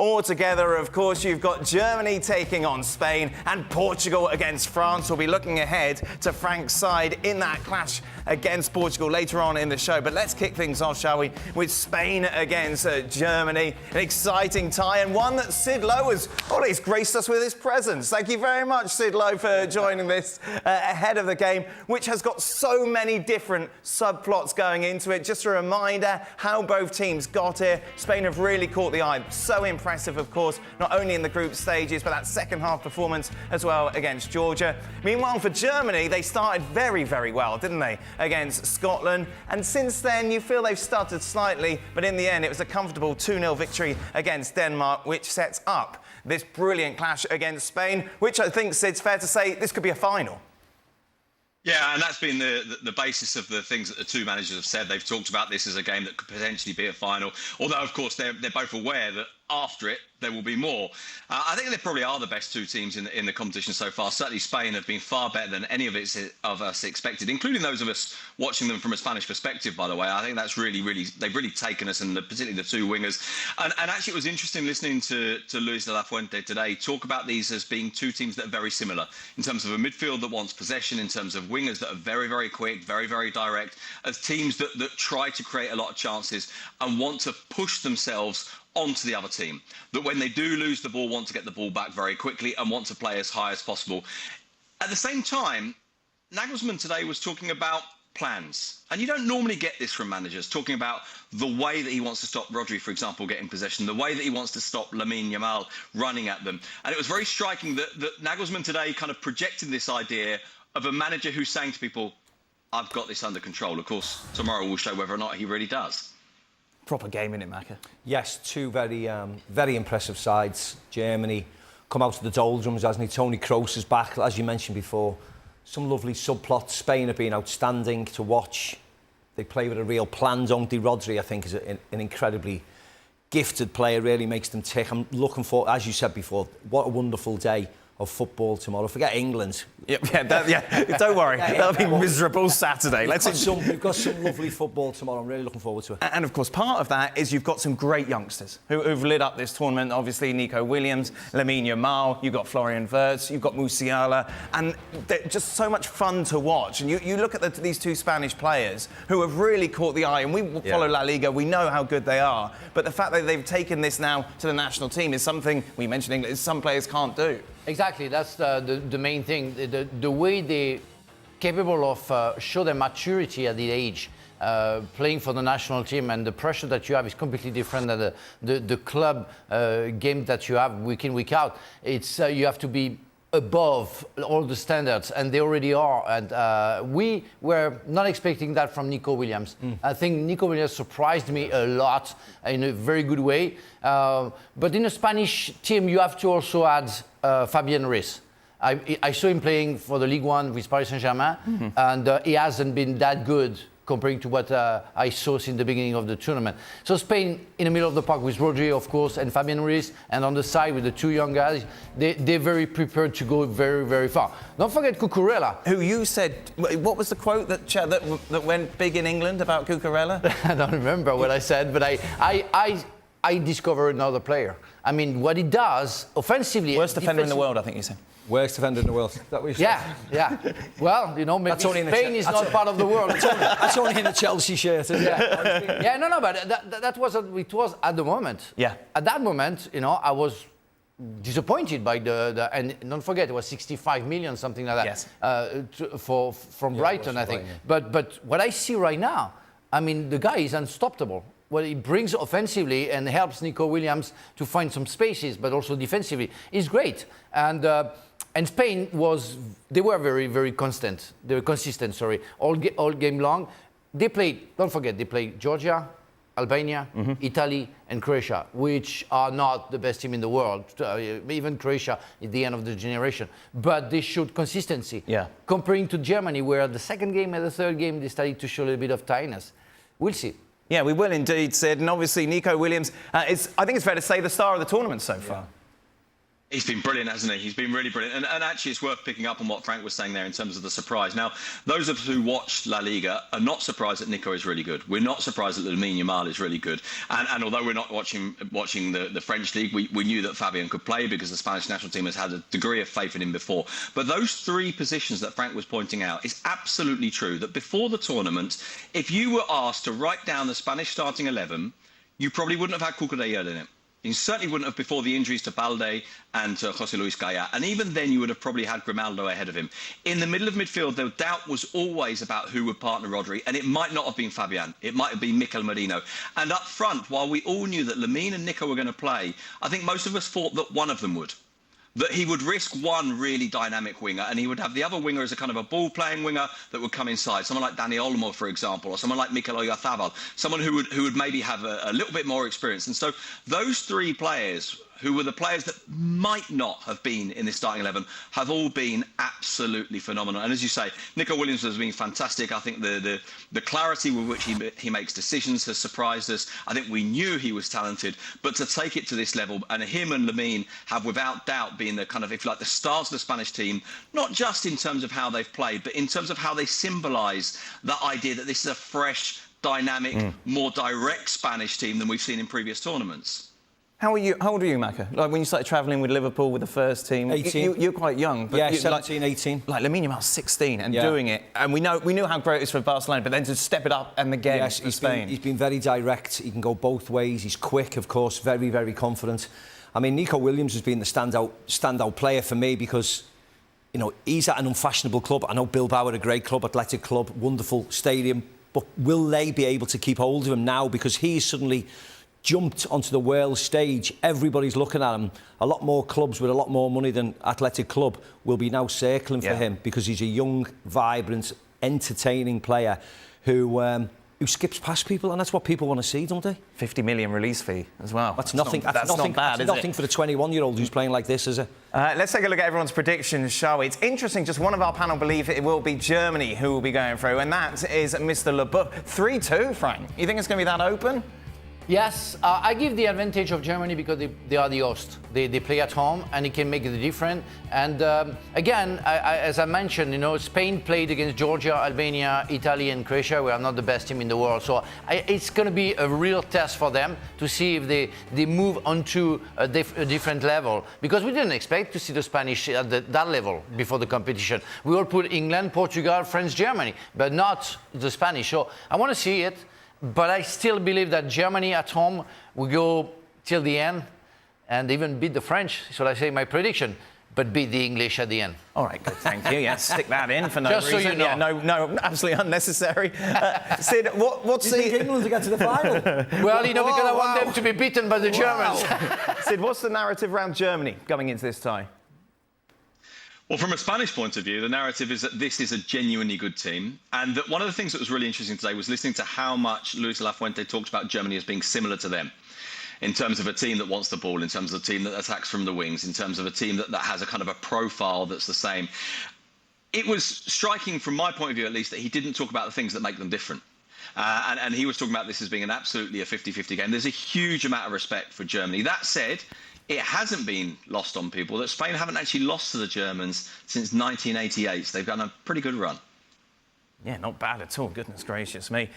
all together. Of course, you've got Germany taking on Spain and Portugal against France. We'll be looking ahead to Frank's side in that clash against Portugal later on in the show. But let's kick things off, shall we, with Spain against Germany. An exciting tie, and one that Sid Lowe has always graced us with his presence. Thank you very much, Sid Lowe, for joining this ahead of the game, which has got so many different subplots going into it. Just a reminder how both teams got here. Spain have really caught the eye. So impressive, of course, not only in the group stages, but that second half performance as well against Georgia. Meanwhile, for Germany, they started very, very well, didn't they, against Scotland? And since then, you feel they've stuttered slightly, but in the end, it was a comfortable 2-0 victory against Denmark, which sets up this brilliant clash against Spain, which I think, Sid's fair to say, this could be a final. Yeah, and that's been the basis of the things that the two managers have said. They've talked about this as a game that could potentially be a final, although, of course, they're both aware that after it, there will be more. I think they probably are the best two teams in the competition so far. Certainly Spain have been far better than any of us expected, including those of us watching them from a Spanish perspective, by the way. I think that's they've really taken us, and particularly the two wingers. And actually it was interesting listening to Luis de la Fuente today talk about these as being two teams that are very similar in terms of a midfield that wants possession, in terms of wingers that are very, very quick, very, very direct, as teams that try to create a lot of chances and want to push themselves onto the other team, that when they do lose the ball, want to get the ball back very quickly and want to play as high as possible. At the same time, Nagelsmann today was talking about plans. And you don't normally get this from managers, talking about the way that he wants to stop Rodri, for example, getting possession, the way that he wants to stop Lamine Yamal running at them. And it was very striking that Nagelsmann today kind of projected this idea of a manager who's saying to people, I've got this under control. Of course, tomorrow will show whether or not he really does. Proper game, innit, Macca? Yes, two very impressive sides. Germany come out of the doldrums, hasn't he? Toni Kroos is back, as you mentioned before. Some lovely subplots. Spain have been outstanding to watch. They play with a real plan, don't they? Rodri, I think, is an incredibly gifted player, really makes them tick. I'm looking for, as you said before, what a wonderful day of football tomorrow. Forget England. Don't worry. That'll be miserable Saturday. We've got some lovely football tomorrow. I'm really looking forward to it. And of course, part of that is you've got some great youngsters who've lit up this tournament. Obviously, Nico Williams, Lamine Yamal, you've got Florian Wirtz, you've got Musiala, and they're just so much fun to watch. And you look at these two Spanish players who have really caught the eye, and we follow La Liga, we know how good they are. But the fact that they've taken this now to the national team is something, we mentioned England, some players can't do. Exactly, that's the main thing. The way they're capable of show their maturity at the age, playing for the national team, and the pressure that you have is completely different than the club game that you have week in, week out. It's you have to be above all the standards, and they already are. And we were not expecting that from Nico Williams. I think Nico Williams surprised me a lot in a very good way. But in a Spanish team, you have to also add Fabian Ruiz. I saw him playing for the Ligue 1 with Paris Saint-Germain, and he hasn't been that good comparing to what I saw since the beginning of the tournament. So Spain in the middle of the park with Rodri, of course, and Fabian Ruiz, and on the side with the two young guys, they're very prepared to go very, very far. Don't forget Cucurella. Who you said, what was the quote that went big in England about Cucurella? I don't remember what I said, but I discovered another player. I mean, what he does offensively... Worst defender in the world, I think you said. Worst defender in the world. That what you said? Yeah. Well, you know, maybe Spain is not part of the world. That's only in a Chelsea shirt, isn't it? No, but that was it was at the moment. Yeah. At that moment, you know, I was disappointed by and don't forget it was 65 million, something like that. Yes. From Brighton, I think. Yeah. But what I see right now, I mean, the guy is unstoppable. What he brings offensively and helps Nico Williams to find some spaces, but also defensively, is great. And Spain they were very, very consistent. They were consistent, all game long. They played, don't forget, they played Georgia, Albania, Italy, and Croatia, which are not the best team in the world. Even Croatia at the end of the generation. But they showed consistency. Yeah. Comparing to Germany, where the second game and the third game, they started to show a little bit of tiredness. We'll see. Yeah, we will indeed, Sid. And obviously, Nico Williams, I think it's fair to say, the star of the tournament so far. He's been brilliant, hasn't he? He's been really brilliant. And actually, it's worth picking up on what Frank was saying there in terms of the surprise. Now, those of us who watched La Liga are not surprised that Nico is really good. We're not surprised that Lamine Yamal is really good. And although we're not watching the French league, we knew that Fabian could play because the Spanish national team has had a degree of faith in him before. But those three positions that Frank was pointing out, it's absolutely true that before the tournament, if you were asked to write down the Spanish starting 11, you probably wouldn't have had Cucurella in it. You certainly wouldn't have before the injuries to Balde and to José Luis Gaya. And even then, you would have probably had Grimaldo ahead of him. In the middle of midfield, the doubt was always about who would partner Rodri. And it might not have been Fabian. It might have been Mikel Merino. And up front, while we all knew that Lamine and Nico were going to play, I think most of us thought that one of them would. That he would risk one really dynamic winger and he would have the other winger as a kind of a ball-playing winger that would come inside. Someone like Dani Olmo, for example, or someone like Mikel Oyarzabal, someone who would maybe have a little bit more experience. And so those three players, who were the players that might not have been in this starting 11, have all been absolutely phenomenal. And as you say, Nico Williams has been fantastic. I think the clarity with which he makes decisions has surprised us. I think we knew he was talented, but to take it to this level, and him and Lamine have without doubt been the kind of, if you like, the stars of the Spanish team, not just in terms of how they've played, but in terms of how they symbolise that idea that this is a fresh, dynamic, more direct Spanish team than we've seen in previous tournaments. How old are you, Maka? Like when you started travelling with Liverpool with the first team, 18. You're quite young. But Yeah, 17, 18. Like Lamine Yamal's 16 and doing it, and we knew how great it is for Barcelona, but then to step it up and again for Spain. He's been very direct. He can go both ways. He's quick, of course, very, very confident. I mean, Nico Williams has been the standout player for me because, you know, he's at an unfashionable club. I know Bilbao are a great club, athletic club, wonderful stadium, but will they be able to keep hold of him now because he's suddenly jumped onto the world stage? Everybody's looking at him. A lot more clubs with a lot more money than Athletic Club will be now circling for him because he's a young, vibrant, entertaining player who skips past people, and that's what people want to see, don't they? 50 million release fee as well. That's nothing. That's not bad, that's nothing for the 21-year-old who's playing like this, is it? Let's take a look at everyone's predictions, shall we? It's interesting, just one of our panel believe it will be Germany who will be going through, and that is Mr. Leboeuf. 3-2, Frank. You think it's going to be that open? Yes, I give the advantage of Germany because they are the host. They play at home and it can make the difference. And again, as I mentioned, you know, Spain played against Georgia, Albania, Italy and Croatia. We are not the best team in the world. So it's going to be a real test for them to see if they move onto a different level. Because we didn't expect to see the Spanish at that level before the competition. We all put England, Portugal, France, Germany, but not the Spanish. So I want to see it. But I still believe that Germany at home will go till the end and even beat the French, so I say my prediction, but beat the English at the end. All right, good, thank you. Yeah, stick that in for no Just reason. so you know. Yeah, no, absolutely unnecessary. Sid, what's You think England to get to the final? Well, you know, because I want them to be beaten by the Germans. Sid, what's the narrative around Germany going into this tie? Well, from a Spanish point of view, the narrative is that this is a genuinely good team. And that one of the things that was really interesting today was listening to how much Luis de la Fuente talked about Germany as being similar to them in terms of a team that wants the ball, in terms of a team that attacks from the wings, in terms of a team that has a kind of a profile that's the same. It was striking, from my point of view at least, that he didn't talk about the things that make them different. And he was talking about this as being absolutely a 50-50 game. There's a huge amount of respect for Germany. That said, it hasn't been lost on people that Spain haven't actually lost to the Germans since 1988. So they've done a pretty good run. Yeah, not bad at all. Goodness gracious me.